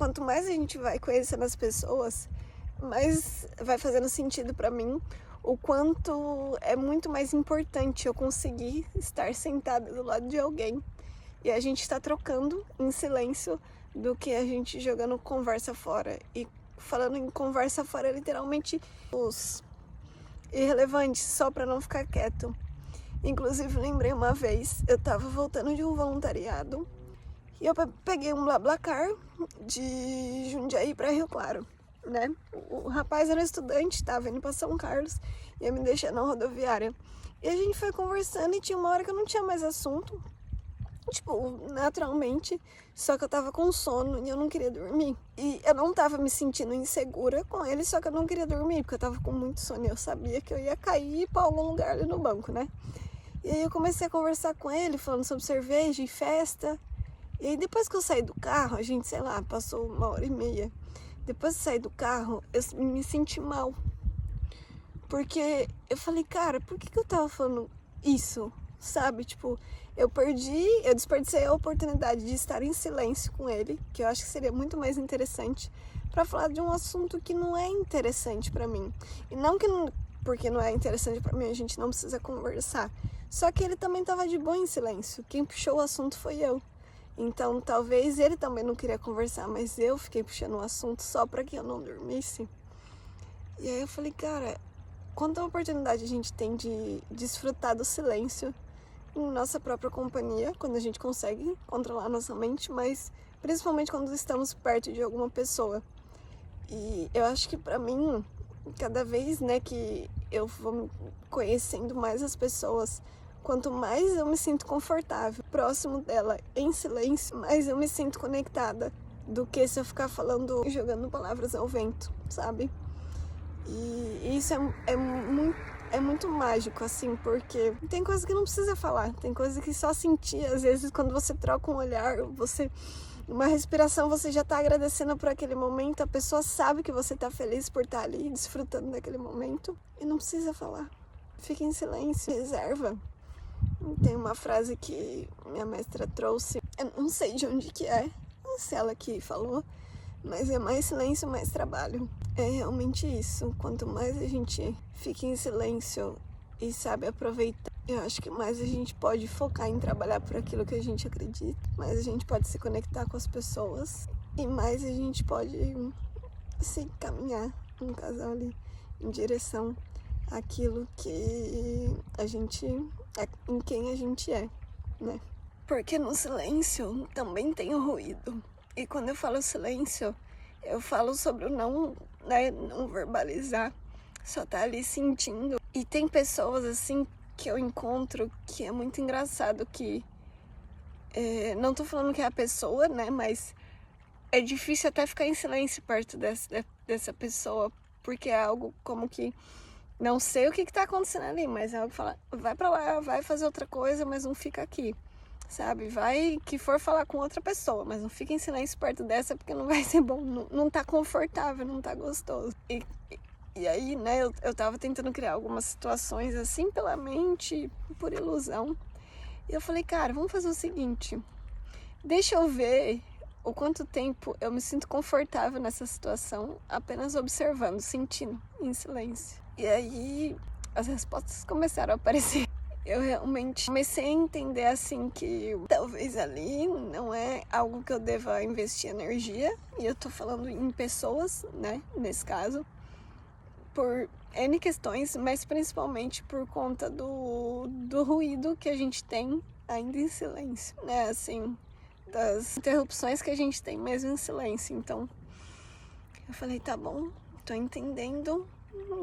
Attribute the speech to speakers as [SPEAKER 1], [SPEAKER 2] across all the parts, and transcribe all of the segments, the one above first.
[SPEAKER 1] quanto mais a gente vai conhecendo as pessoas, mais vai fazendo sentido pra mim o quanto é muito mais importante eu conseguir estar sentada do lado de alguém e a gente tá trocando em silêncio do que a gente jogando conversa fora. E falando em conversa fora, literalmente os irrelevantes, só pra não ficar quieto. Inclusive, lembrei uma vez, eu tava voltando de um voluntariado e eu peguei um BlaBlaCar de Jundiaí pra Rio Claro, né? O rapaz era estudante, tava indo pra São Carlos, ia me deixar na rodoviária. E a gente foi conversando e tinha uma hora que eu não tinha mais assunto, tipo, naturalmente, só que eu tava com sono e eu não queria dormir. E eu não tava me sentindo insegura com ele, só que eu não queria dormir, porque eu tava com muito sono e eu sabia que eu ia cair pra algum lugar ali no banco, né? E aí eu comecei a conversar com ele, falando sobre cerveja e festa. E aí depois que eu saí do carro, a gente, sei lá, passou 1h30. Depois que eu saí do carro, eu me senti mal. Porque eu falei, cara, por que eu tava falando isso? Sabe? Tipo, eu desperdicei a oportunidade de estar em silêncio com ele, que eu acho que seria muito mais interessante, pra falar de um assunto que não é interessante pra mim. E não que porque não é interessante pra mim, a gente não precisa conversar. Só que ele também tava de boa em silêncio. Quem puxou o assunto foi eu. Então, talvez ele também não queria conversar, mas eu fiquei puxando o assunto só pra que eu não dormisse. E aí eu falei, cara, quanta oportunidade a gente tem de desfrutar do silêncio em nossa própria companhia, quando a gente consegue controlar a nossa mente, mas principalmente quando estamos perto de alguma pessoa. E eu acho que pra mim, cada vez, né, que eu vou conhecendo mais as pessoas, quanto mais eu me sinto confortável próximo dela em silêncio, mais eu me sinto conectada do que se eu ficar falando, jogando palavras ao vento, sabe? E isso é muito mágico, assim, porque tem coisa que não precisa falar, tem coisa que só sentir. Às vezes, quando você troca um olhar, uma respiração, você já tá agradecendo por aquele momento, a pessoa sabe que você tá feliz por estar ali, desfrutando daquele momento, e não precisa falar. Fica em silêncio, reserva. Tem uma frase que minha mestra trouxe, eu não sei de onde que é, não sei ela que falou, mas é mais silêncio, mais trabalho. É realmente isso. Quanto mais a gente fica em silêncio e sabe aproveitar, eu acho que mais a gente pode focar em trabalhar por aquilo que a gente acredita, mais a gente pode se conectar com as pessoas e mais a gente pode se caminhar, um casal ali, em direção àquilo que a gente em quem a gente é, né? Porque no silêncio também tem o ruído. E quando eu falo silêncio, eu falo sobre o não, né, não verbalizar, só tá ali sentindo. E tem pessoas assim que eu encontro que é muito engraçado que não tô falando que é a pessoa, né, mas é difícil até ficar em silêncio perto dessa pessoa, porque é algo como que não sei o que tá acontecendo ali, mas é algo que fala, vai pra lá, vai fazer outra coisa, mas não fica aqui. Sabe, vai que for falar com outra pessoa, mas não fica em silêncio perto dessa porque não vai ser bom, não tá confortável, não tá gostoso. E aí, né, eu tava tentando criar algumas situações assim pela mente, por ilusão. E eu falei, cara, vamos fazer o seguinte, deixa eu ver o quanto tempo eu me sinto confortável nessa situação, apenas observando, sentindo, em silêncio. E aí, as respostas começaram a aparecer. Eu realmente comecei a entender assim que talvez ali não é algo que eu deva investir energia, e eu tô falando em pessoas, né, nesse caso, por N questões, mas principalmente por conta do ruído que a gente tem ainda em silêncio, né, assim, das interrupções que a gente tem mesmo em silêncio. Então, eu falei, tá bom, tô entendendo,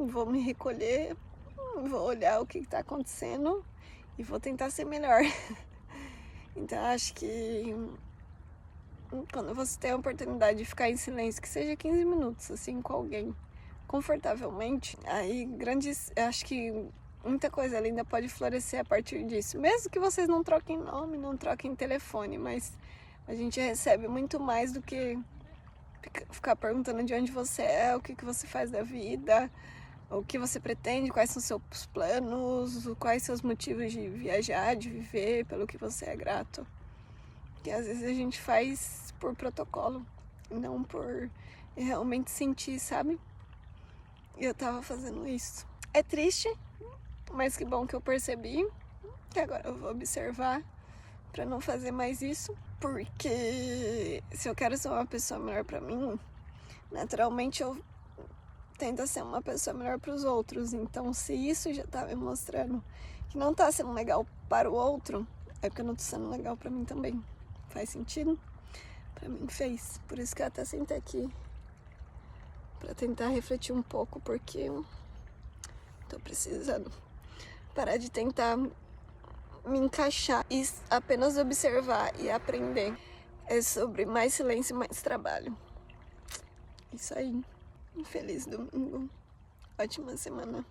[SPEAKER 1] vou me recolher, vou olhar o que tá acontecendo e vou tentar ser melhor. Então acho que quando você tem a oportunidade de ficar em silêncio, que seja 15 minutos, assim, com alguém, confortavelmente, aí acho que muita coisa linda pode florescer a partir disso. Mesmo que vocês não troquem nome, não troquem telefone, mas a gente recebe muito mais do que ficar perguntando de onde você é, o que você faz da vida, o que você pretende, quais são seus planos, quais seus motivos de viajar, de viver, pelo que você é grato. Que às vezes a gente faz por protocolo não por realmente sentir, sabe? E eu tava fazendo isso. É triste, mas que bom que eu percebi, que agora eu vou observar pra não fazer mais isso, porque se eu quero ser uma pessoa melhor pra mim, naturalmente eu tento ser uma pessoa melhor pros outros. Então, se isso já tá me mostrando que não tá sendo legal para o outro, é porque eu não tô sendo legal pra mim também. Faz sentido? Pra mim fez. Por isso que eu até sentei aqui pra tentar refletir um pouco, porque eu tô precisando parar de tentar me encaixar e apenas observar e aprender. É sobre mais silêncio e mais trabalho. Isso aí. Um feliz domingo. Ótima semana.